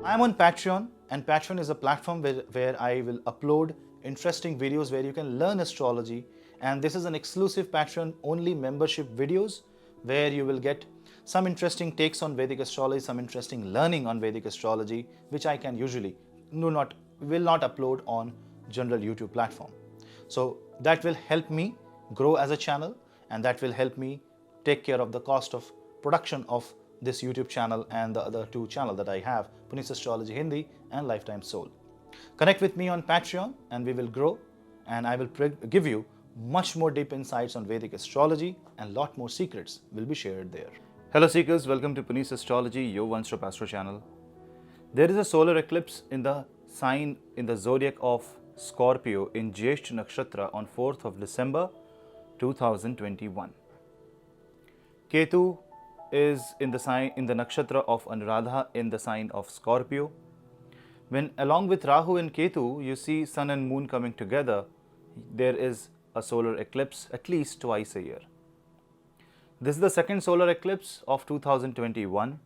I'm on Patreon, and Patreon is a platform where I will upload interesting videos where you can learn astrology. And this is an exclusive Patreon only membership videos where you will get some interesting takes on Vedic astrology, some interesting learning on Vedic astrology, which I can usually will not upload on general YouTube platform. So that will help me grow as a channel, and that will help me take care of the cost of production of this YouTube channel and the other two channels that I have, Punneit Astrology Hindi and Lifetime Soul. Connect with me on Patreon and we will grow, and I will give you much more deep insights on Vedic astrology, and lot more secrets will be shared there. Hello seekers, welcome to Punneit Astrology, your one-stop astro channel. There is a solar eclipse in the sign in the zodiac of Scorpio in Jyeshtha Nakshatra on 4th of December 2021. Ketu is in the nakshatra of Anuradha in the sign of Scorpio. When along with Rahu and Ketu you see Sun and Moon coming together, there is a solar eclipse at least twice a year. This is the second solar eclipse of 2021,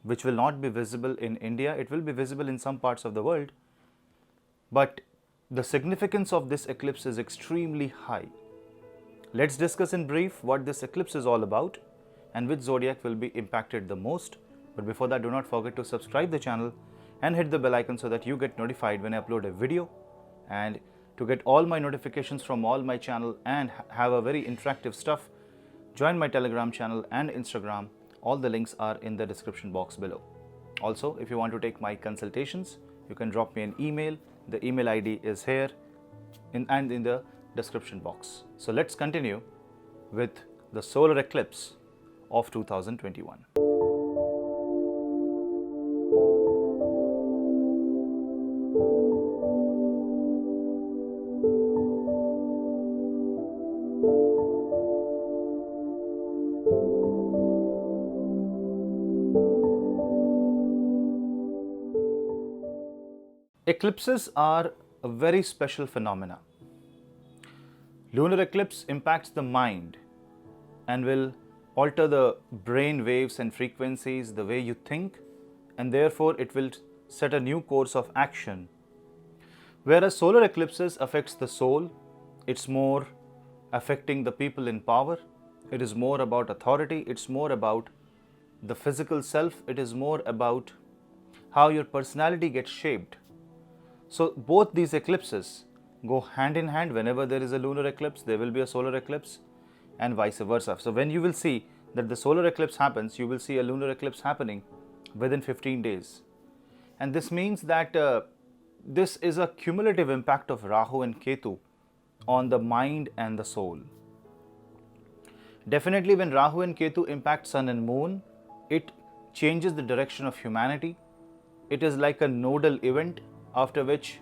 which will not be visible in India. It will be visible in some parts of the world, but the significance of this eclipse is extremely high. Let's discuss in brief what this eclipse is all about and which zodiac will be impacted the most. But before that, do not forget to subscribe the channel and hit the bell icon so that you get notified when I upload a video. And to get all my notifications from all my channel and have a very interactive stuff, join my Telegram channel and Instagram. All the links are in the description box below. Also, if you want to take my consultations, you can drop me an email. The email ID is here in the description box. So let's continue with the solar eclipse of 2021. Eclipses are a very special phenomena. Lunar eclipse impacts the mind and will alter the brain waves and frequencies, the way you think, and therefore it will set a new course of action. Whereas solar eclipses affects the soul, it's more affecting the people in power, it is more about authority, it's more about the physical self, it is more about how your personality gets shaped. So both these eclipses go hand in hand. Whenever there is a lunar eclipse, there will be a solar eclipse, and vice versa. So when you will see that the solar eclipse happens, you will see a lunar eclipse happening within 15 days. And this means that this is a cumulative impact of Rahu and Ketu on the mind and the soul. Definitely when Rahu and Ketu impact Sun and Moon, it changes the direction of humanity. It is like a nodal event after which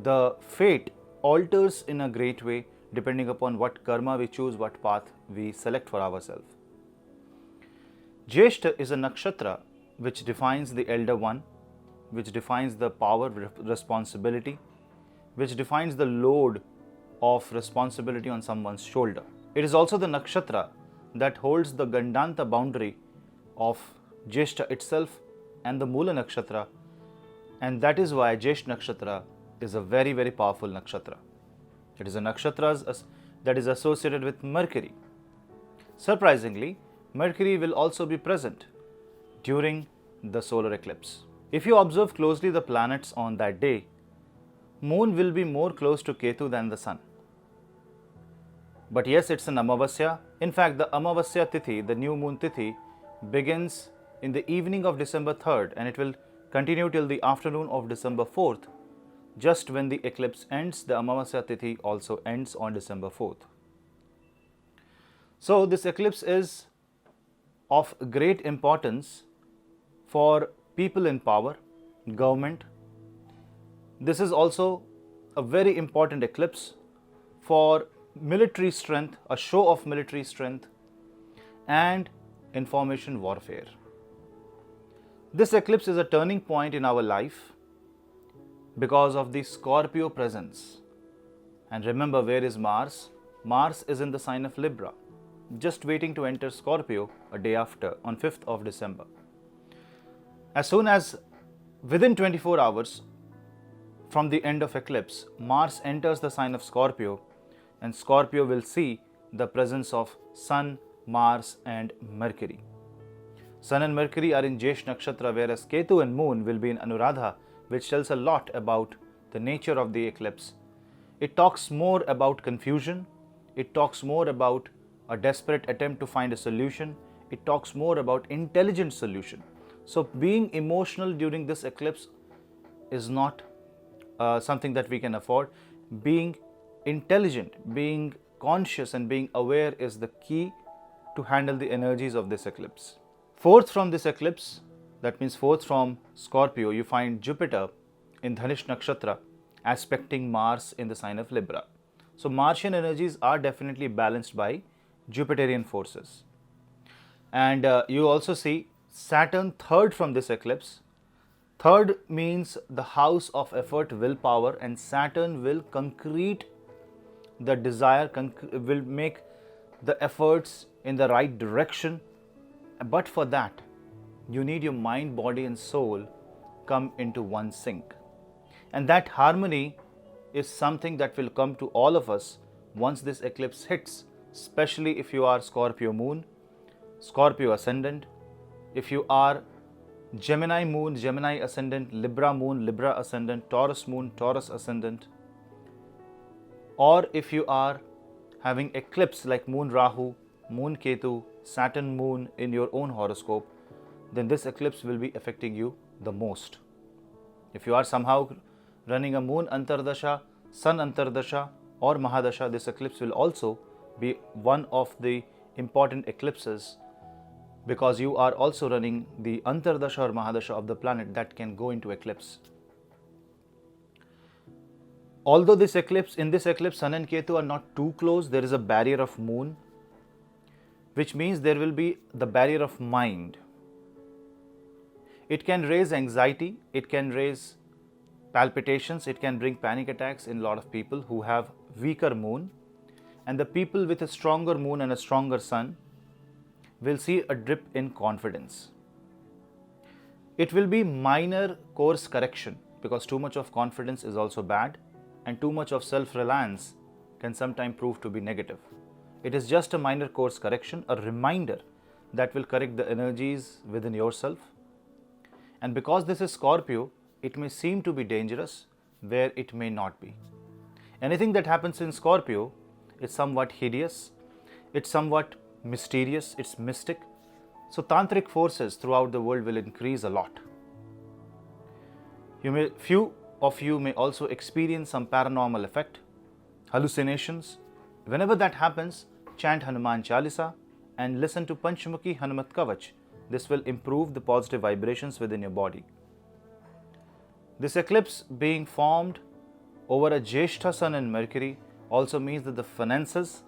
the fate alters in a great way depending upon what karma we choose, what path we select for ourselves. Jyeshtha is a nakshatra which defines the elder one, which defines the power, responsibility, which defines the load of responsibility on someone's shoulder. It is also the nakshatra that holds the Gandanta boundary of Jyeshtha itself and the Mula nakshatra, and that is why Jyeshtha nakshatra is a very, very powerful nakshatra. It is a nakshatra that is associated with Mercury. Surprisingly, Mercury will also be present during the solar eclipse. If you observe closely the planets on that day, Moon will be more close to Ketu than the Sun. But yes, it's an Amavasya. In fact, the Amavasya Tithi, the new moon Tithi, begins in the evening of December 3rd and it will continue till the afternoon of December 4th. Just when the eclipse ends, the Amavasya Tithi also ends on December 4th. So this eclipse is of great importance for people in power, government. This is also a very important eclipse for military strength, a show of military strength and information warfare. This eclipse is a turning point in our life because of the Scorpio presence. And remember, where is Mars? Mars is in the sign of Libra, just waiting to enter Scorpio a day after, on 5th of December. As soon as Within 24 hours from the end of eclipse, Mars enters the sign of Scorpio, and Scorpio will see the presence of Sun, Mars and Mercury. Sun and Mercury are in Jesh Nakshatra, whereas Ketu and Moon will be in Anuradha, which tells a lot about the nature of the eclipse. It talks more about confusion, it talks more about a desperate attempt to find a solution, it talks more about intelligent solution. So being emotional during this eclipse is not something that we can afford. Being intelligent, being conscious and being aware is the key to handle the energies of this eclipse. Fourth from this eclipse, that means fourth from Scorpio, you find Jupiter in Dhanish Nakshatra aspecting Mars in the sign of Libra. So Martian energies are definitely balanced by Jupiterian forces. And you also see Saturn third from this eclipse. Third means the house of effort, willpower, and Saturn will concrete the desire, will make the efforts in the right direction. But for that, you need your mind, body and soul come into one sync. And that harmony is something that will come to all of us once this eclipse hits, especially if you are Scorpio Moon, Scorpio Ascendant, if you are Gemini Moon, Gemini Ascendant, Libra Moon, Libra Ascendant, Taurus Moon, Taurus Ascendant, or if you are having eclipse like Moon Rahu, Moon Ketu, Saturn Moon in your own horoscope, then this eclipse will be affecting you the most. If you are somehow running a Moon Antardasha, Sun Antardasha or Mahadasha, this eclipse will also be one of the important eclipses, because you are also running the Antardasha or Mahadasha of the planet that can go into eclipse. Although in this eclipse, Sun and Ketu are not too close, there is a barrier of Moon, which means there will be the barrier of mind. It can raise anxiety, it can raise palpitations, it can bring panic attacks in a lot of people who have weaker Moon. And the people with a stronger Moon and a stronger Sun will see a dip in confidence. It will be minor course correction, because too much of confidence is also bad, and too much of self-reliance can sometimes prove to be negative. It is just a minor course correction, a reminder that will correct the energies within yourself. And because this is Scorpio, it may seem to be dangerous where it may not be. Anything that happens in Scorpio is somewhat hideous, it's somewhat mysterious, it's mystic. So tantric forces throughout the world will increase a lot. Few of you may also experience some paranormal effect, hallucinations. Whenever that happens, chant Hanuman Chalisa and listen to Panchmukhi Hanumat Kavach. This will improve the positive vibrations within your body. This eclipse being formed over a Jyeshtha Sun and Mercury also means that the finances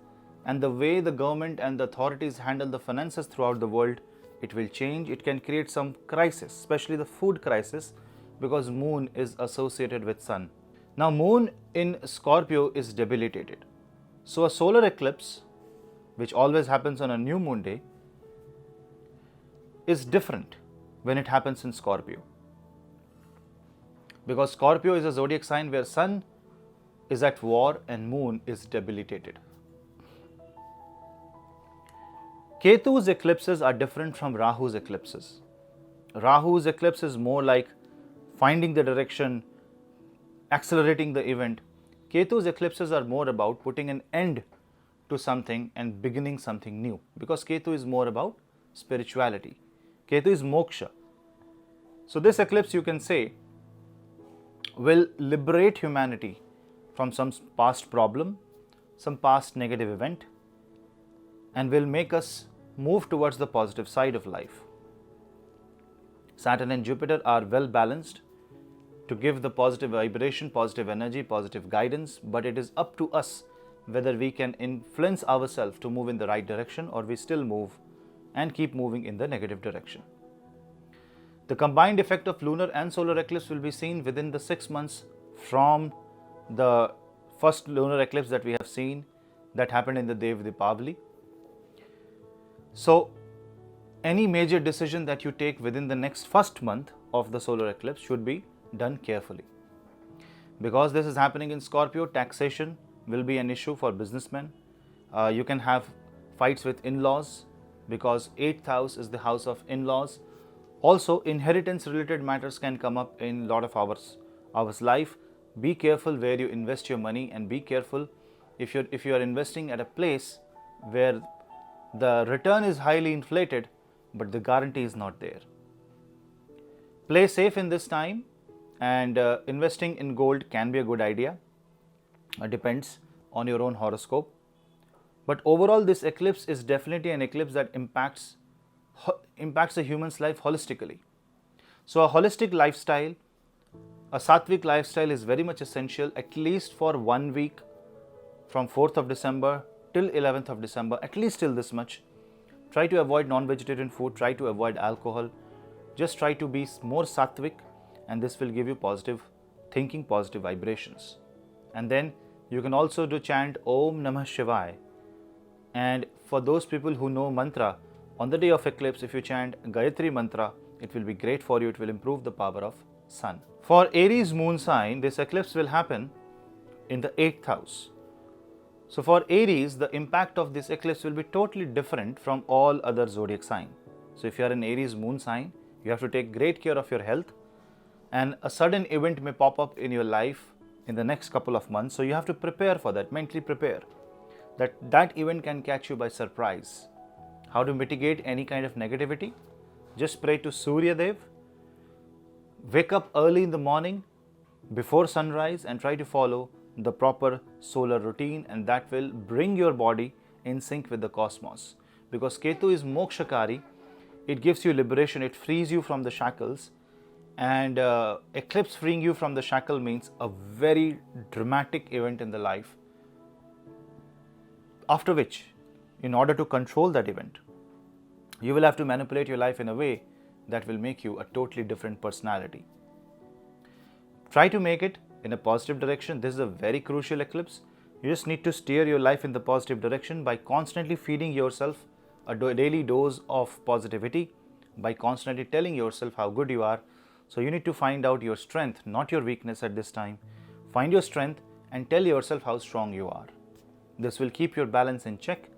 and the way the government and the authorities handle the finances throughout the world, it will change. It can create some crisis, especially the food crisis, because Moon is associated with Sun. Now Moon in Scorpio is debilitated. So a solar eclipse, which always happens on a new moon day, is different when it happens in Scorpio. Because Scorpio is a zodiac sign where Sun is at war and Moon is debilitated. Ketu's eclipses are different from Rahu's eclipses. Rahu's eclipse is more like finding the direction, accelerating the event. Ketu's eclipses are more about putting an end to something and beginning something new, because Ketu is more about spirituality. Ketu is moksha. So this eclipse, you can say, will liberate humanity from some past problem, some past negative event, and will make us move towards the positive side of life. Saturn and Jupiter are well balanced to give the positive vibration, positive energy, positive guidance, but it is up to us whether we can influence ourselves to move in the right direction, or we still move and keep moving in the negative direction. The combined effect of lunar and solar eclipse will be seen within the 6 months from the first lunar eclipse that we have seen that happened in the Dev Deepavali. So any major decision that you take within the next first month of the solar eclipse should be done carefully. Because this is happening in Scorpio, taxation will be an issue for businessmen. You can have fights with in-laws because 8th house is the house of in-laws. Also, inheritance related matters can come up in a lot of our life. Be careful where you invest your money, and be careful if you are investing at a place where the return is highly inflated but the guarantee is not there. Play safe in this time, and investing in gold can be a good idea. Depends on your own horoscope. But overall, this eclipse is definitely an eclipse that impacts a human's life holistically. So a holistic lifestyle, a sattvic lifestyle is very much essential, at least for 1 week from 4th of December till 11th of December, at least till this much. Try to avoid non-vegetarian food, try to avoid alcohol, just try to be more sattvic, and this will give you positive thinking, positive vibrations. And then you can also do chant Om Namah Shivaya. And for those people who know mantra, on the day of eclipse, if you chant Gayatri mantra, it will be great for you, it will improve the power of sun. For Aries moon sign, this eclipse will happen in the 8th house. So for Aries, the impact of this eclipse will be totally different from all other zodiac signs. So if you are an Aries moon sign, you have to take great care of your health, and a sudden event may pop up in your life in the next couple of months. So you have to prepare for that, mentally prepare. That event can catch you by surprise. How to mitigate any kind of negativity? Just pray to Surya Dev. Wake up early in the morning before sunrise and try to follow the proper solar routine, and that will bring your body in sync with the cosmos. Because Ketu is mokshakari, it gives you liberation, it frees you from the shackles, and eclipse freeing you from the shackle means a very dramatic event in the life, after which, in order to control that event, you will have to manipulate your life in a way that will make you a totally different personality. Try to make it in a positive direction. This is a very crucial eclipse. You just need to steer your life in the positive direction by constantly feeding yourself a daily dose of positivity, by constantly telling yourself how good you are. So you need to find out your strength, not your weakness at this time. Find your strength and tell yourself how strong you are. This will keep your balance in check,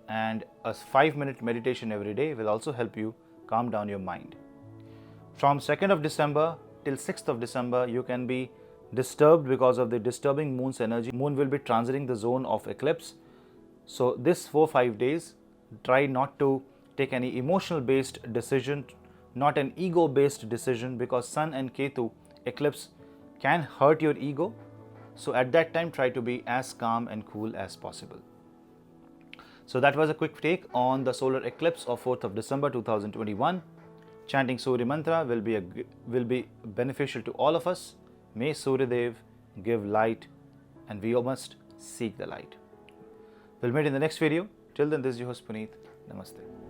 and a 5-minute meditation every day will also help you calm down your mind. From 2nd of December till 6th of December, you can be disturbed because of the disturbing moon's energy. Moon will be transiting the zone of eclipse. So this 4-5 days, try not to take any emotional based decision, not an ego based decision, because Sun and Ketu eclipse can hurt your ego. So at that time, try to be as calm and cool as possible. So that was a quick take on the solar eclipse of 4th of December 2021. Chanting Surya Mantra will be beneficial to all of us. May Surya Dev give light, and we must seek the light. We'll meet in the next video. Till then, this is your host Puneet. Namaste.